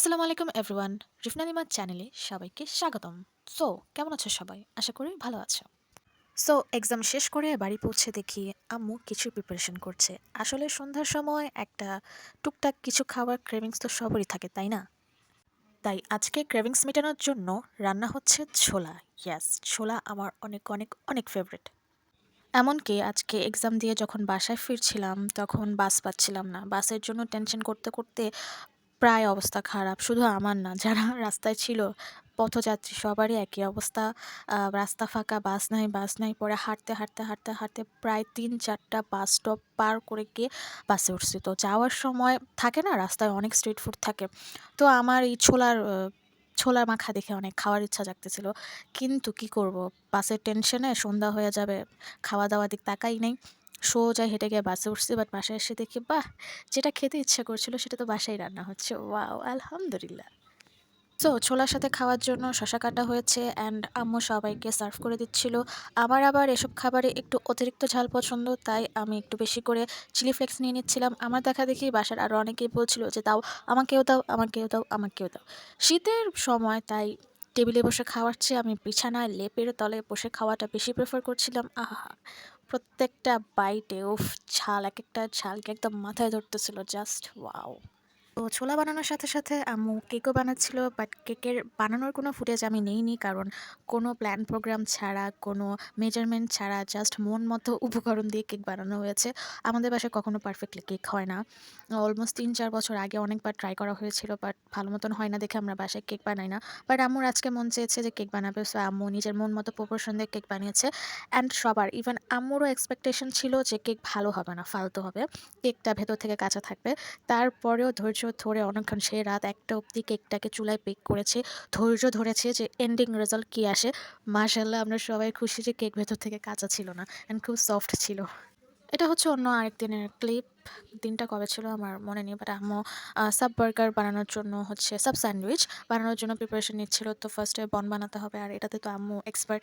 আসসালামু আলাইকুম এভরিওয়ান। রিফনালিমা চ্যানেলে সবাইকে স্বাগতম। সো কেমন আছো সবাই? আশা করি ভালো আছো। সো এক্সাম শেষ করে বাড়ি পৌঁছে দেখি আম্মু কিছু প্রিপারেশন করছে। আসলে সন্ধ্যার সময় একটা টুকটাক কিছু খাবার ক্রেভিংস তো সবারই থাকে, তাই না? তাই আজকে ক্রেভিংস মেটানোর জন্য রান্না হচ্ছে ছোলা। ইয়াস, ছোলা আমার অনেক অনেক অনেক ফেভারিট। এমনকি আজকে এক্সাম দিয়ে যখন বাসায় ফিরছিলাম তখন বাস পাচ্ছিলাম না। বাসের জন্য টেনশন করতে করতে প্রায় অবস্থা খারাপ। শুধু আমার না, যারা রাস্তায় ছিল, পথযাত্রী সবারই একই অবস্থা। রাস্তা ফাঁকা, বাস নাই। পরে হাঁটতে প্রায় ৩-৪টা বাস স্টপ পার করে গিয়ে বাসে উঠছি। তো যাওয়ার সময় থাকে না রাস্তায় অনেক স্ট্রিট ফুড থাকে। তো আমার এই ছোলা মাখা দেখে অনেক খাওয়ার ইচ্ছা জাগতেছিল। কিন্তু কি করব? বাসের টেনশনে সন্ধ্যা হয়ে যাবে। খাওয়া-দাওয়ার দিক তাকাই নাই। সোজা হেঁটে গিয়ে বাসে উঠছি। বাট বাসায় এসে দেখি বাহ! যেটা খেতে ইচ্ছা করছিল সেটা তো বাসায় রান্না হচ্ছে। ওয়াও! আলহামদুলিল্লাহ। সো ছোলার সাথে খাওয়ার জন্য শসা কাটা হয়েছে অ্যান্ড আম্মু সবাইকে সার্ভ করে দিচ্ছিল। আমার আবার এসব খাবারে একটু অতিরিক্ত ঝাল পছন্দ, তাই আমি একটু বেশি করে চিলি ফ্লেক্স নিয়ে নিচ্ছিলাম। আমার দেখাদেখি বাসার আরও অনেকেই বলছিল যে, "দাও, আমাকেও দাও, আমাকেও দাও, আমাকেও দাও।" শীতের সময় তাই টেবিলে বসে খাওয়ার চেয়ে আমি বিছানায় লেপের তলে বসে খাওয়াটা বেশি প্রেফার করছিলাম। আহা! প্রত্যেকটা বাইটে উফ! ঝাল, একেকটা ঝালকে একদম মাথায় ধরতেছিল। Just wow! তো ছোলা বানানোর সাথে আম্মু কেকও বানাচ্ছিল, বাট কেকের বানানোর কোনো ফুটেজ আমি নেইনি, কারণ কোনো প্ল্যান প্রোগ্রাম ছাড়া, কোনো মেজারমেন্ট ছাড়া জাস্ট মন মতো উপকরণ দিয়ে কেক বানানো হয়েছে। আমাদের বাসায় কখনো পারফেক্টলি কেক হয় না। অলমোস্ট ৩-৪ বছর আগে অনেকবার ট্রাই করা হয়েছিল, বাট ভালো মতন হয় না দেখে আমরা বাসায় কেক বানাই না। বাট আম্মুর আজকে মন চেয়েছে যে কেক বানাবে, সো আম্মু নিজের মন মতো প্রপোর্শন দিয়ে কেক বানিয়েছে। অ্যান্ড সবার, ইভেন আম্মুরও এক্সপেকটেশন ছিল যে কেক ভালো হবে না, ফালতু হবে, কেকটা ভেতর থেকে কাঁচা থাকবে। তারপরেও ধৈর্য ধরে অনেকক্ষণ, সেই রাত ১টা অবধি কেকটাকে চুলায় বেক করেছি। ধৈর্য ধরেছি যে এন্ডিং রেজাল্ট কী আসে। মাশাআল্লাহ, আমরা সবাই খুশি যে কেক ভেতর থেকে কাঁচা ছিল না অ্যান্ড খুব সফট ছিল। এটা হচ্ছে অন্য আরেক দিনের ক্লিপ। দিনটা কবে ছিল আমার মনে নেই। বাট আম্মু সাব বার্গার বানানোর জন্য হচ্ছে সাব স্যান্ডউইচ বানানোর জন্য প্রিপারেশন নিচ্ছিল। তো ফার্স্টে বন বানাতে হবে, আর এটাতে তো আম্মু এক্সপার্ট।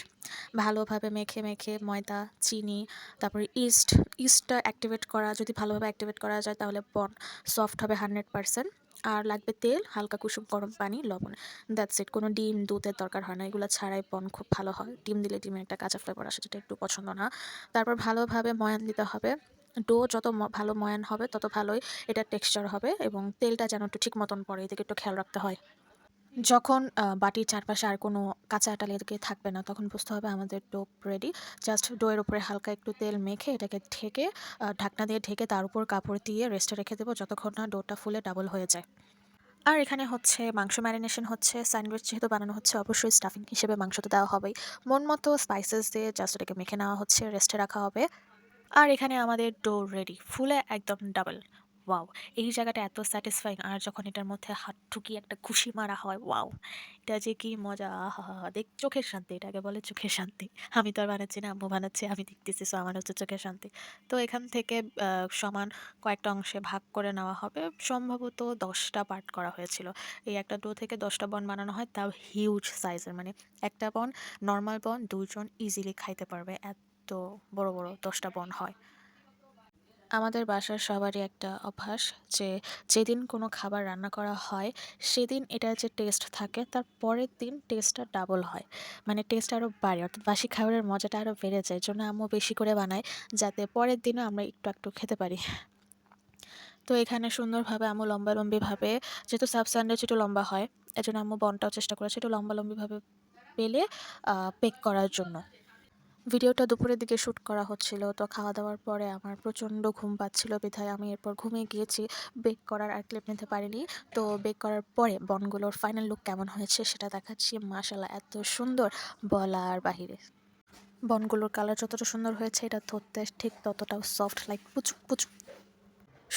ভালোভাবে মেখে ময়দা, চিনি, তারপরে ইস্টটা অ্যাক্টিভেট করা, যদি ভালোভাবে অ্যাক্টিভেট করা যায় তাহলে বন সফট হবে 100%। আর লাগবে তেল, হালকা কুসুম গরম পানি, লবণ। That's it. কোনো ডিম, দুধের দরকার হয় না। এগুলো ছাড়াই বন খুব ভালো হয়। ডিম দিলে ডিমের একটা কাঁচা ফ্লেভার আসে, যেটা একটু পছন্দ না। তারপর ভালোভাবে ময়ান দিতে হবে। ডো যত ভালো ময়ান হবে তত ভালোই এটার টেক্সচার হবে, এবং তেলটা যেন একটু ঠিক মতন পড়ে, এদিকে একটু খেয়াল রাখতে হয়। যখন বাটির চারপাশে আর কোনো কাঁচা আটা লেগে থাকবে না, তখন বুঝতে হবে আমাদের ডো রেডি। জাস্ট ডোয়ের উপরে হালকা একটু তেল মেখে এটাকে ঢেকে, ঢাকনা দিয়ে ঢেকে তার উপর কাপড় দিয়ে রেস্টে রেখে দেবো যতক্ষণ না ডোটা ফুলে ডাবল হয়ে যায়। আর এখানে হচ্ছে মাংস ম্যারিনেশন হচ্ছে। স্যান্ডউইচ যেহেতু বানানো হচ্ছে, অবশ্যই স্টাফিং হিসেবে মাংস তো দেওয়া হবেই। মন মতো স্পাইসেস দিয়ে জাস্ট এটাকে মেখে নেওয়া হচ্ছে, রেস্টে রাখা হবে। আর এখানে আমাদের ডো রেডি, ফুলে একদম ডাবল। ওয়াও! এই জায়গাটা এত স্যাটিসফাইং, আর যখন এটার মধ্যে হাত ঢুকিয়ে একটা ঘুষি মারা হয়, ওয়াও! এটা যে কি মজা! আহাহা! চোখের শান্তি, এটাকে বলে চোখের শান্তি। আমি তো আর বানাচ্ছি না, আম্মু বানাচ্ছে, আমি দেখতেছি, সো আমার হচ্ছে চোখের শান্তি। তো এখান থেকে সমান কয়েকটা অংশে ভাগ করে নেওয়া হবে। সম্ভবত ১০টা পার্ট করা হয়েছিল। এই একটা ডো থেকে ১০টা বন বানানো হয়, তাও হিউজ সাইজের। মানে একটা বন, নরমাল বন ২ জন ইজিলি খাইতে পারবে। এত বড় ১০টা বন হয়। আমাদের বাসার সবারই একটা অভ্যাস যে, যেদিন কোনো খাবার রান্না করা হয় সেদিন এটার যে টেস্ট থাকে তার পরের দিন টেস্টটা ডাবল হয়। মানে টেস্ট আরও বাড়ে, অর্থাৎ বাসি খাবারের মজাটা আরও বেড়ে যায়। এজন্য আম্মু বেশি করে বানায়, যাতে পরের দিনও আমরা একটু খেতে পারি। তো এখানে সুন্দরভাবে আম্মু লম্বালম্বিভাবে, যেহেতু সাব স্যান্ডউইচ একটু লম্বা হয়, এজন্য আম্মু বনটাও চেষ্টা করেছে একটু লম্বালম্বিভাবে বেলে বেক করার জন্য। ভিডিওটা দুপুরের দিকে শ্যুট করা হচ্ছিল। তো খাওয়া-দাওয়ার পরে আমার প্রচণ্ড ঘুম পাচ্ছিল বিধায় আমি এরপর ঘুমিয়ে গিয়েছি। বেক করার আর ক্লিপ নিতে পারিনি। তো বেক করার পরে বনগুলোর ফাইনাল লুক কেমন হয়েছে সেটা দেখাচ্ছি। মাশাআল্লাহ, এত সুন্দর, বলার বাহিরে। বনগুলোর কালার যতটা সুন্দর হয়েছে, এটা ধরতে ঠিক ততটাও সফট, লাইক পুচুক।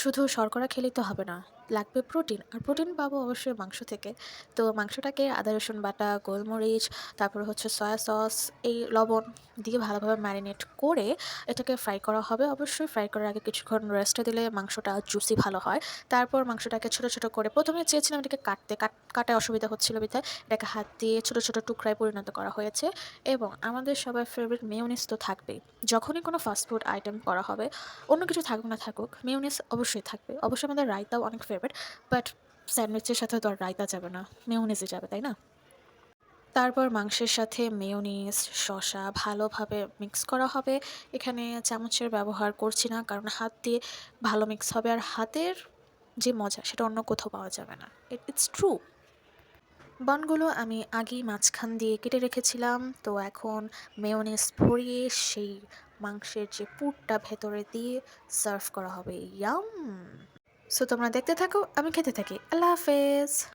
শুধু শর্করা খেলেই তো হবে না, লাগবে প্রোটিন। আর প্রোটিন পাবো অবশ্যই মাংস থেকে। তো মাংসটাকে আদা রসুন বাটা, গোলমরিচ, তারপরে হচ্ছে সয়া সস, এই লবণ দিয়ে ভালোভাবে ম্যারিনেট করে এটাকে ফ্রাই করা হবে। অবশ্যই ফ্রাই করার আগে কিছুক্ষণ রেস্টে দিলে মাংসটা জুসি ভালো হয়। তারপর মাংসটাকে ছোট করে, প্রথমে চেয়েছিলাম এটাকে কাটতে, কাটায় অসুবিধা হচ্ছিল বিধায় এটাকে হাত দিয়ে ছোট টুকরায় পরিণত করা হয়েছে। এবং আমাদের সবার ফেভারিট মেয়োনিজ তো থাকবেই। যখনই কোনো ফাস্ট ফুড আইটেম করা হবে, অন্য কিছু থাকুক না থাকুক, মেয়োনিজ অবশ্যই থাকবে। অবশ্যই আমাদের রায়তাও অনেক ফেভারিট, বাট স্যান্ডউইচের সাথে তো আর রায়তা যাবে না, মেয়োনিজই যাবে, তাই না? তারপর মাংসের সাথে মেয়োনিজ, শসা ভালোভাবে মিক্স করা হবে। এখানে চামচের ব্যবহার করছি না, কারণ হাত দিয়ে ভালো মিক্স হবে। আর হাতের যে মজা সেটা অন্য কোথাও পাওয়া যাবে না। It's true. বনগুলো আমি আগেই মাঝখান দিয়ে কেটে রেখেছিলাম। তো এখন মেয়োনিজ ভরিয়ে সেই মাংসের যে পুরটা ভেতরে দিয়ে সার্ভ করা হবে। ইয়াম! সো তোমরা দেখতে থাকো, আমি খেতে থাকি। আল্লাহ হাফেজ।